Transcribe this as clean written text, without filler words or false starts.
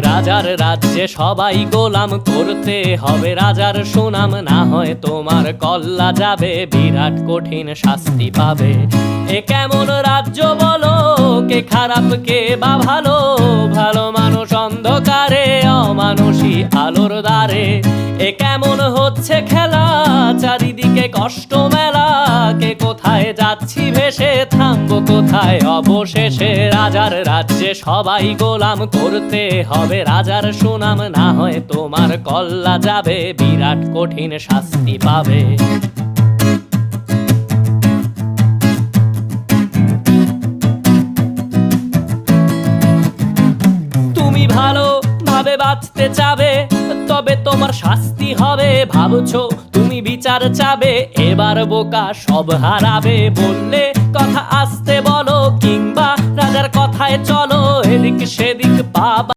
রাজার রাজ্যে সবাই গোলাম, করতে হবে রাজার সুনাম, না হয় তোমার কল্লা যাবে, বিরাট কঠিন শাস্তি পাবে। এ কেমন রাজ্য বলো, কে খারাপ কে বা ভালো, ভালো মানুষ অন্ধকারে, অমানুষী আলোর দ্বারে। এ কেমন হচ্ছে খেলা, চারিদিকে কষ্ট মেলা, কে কোথায় যাচ্ছি ভেসে, থামবো কোথায় অবশেষে। রাজার রাজ্যে সবাই গোলাম, করতে হবে রাজার সুনাম, না হয় তোমার কল্লা যাবে, বিরাট কঠিন শাস্তি পাবে। তুমি ভালো ভাবে বাঁচতে চাবে, তবে তোমার শাস্তি হবে। ভাবছো তুমি বিচার চাবে, এবার বোকা সব হারাবে। বললে কথা আসতে বলো, কিংবা রাজার কথায় চলো, এদিক সেদিক পা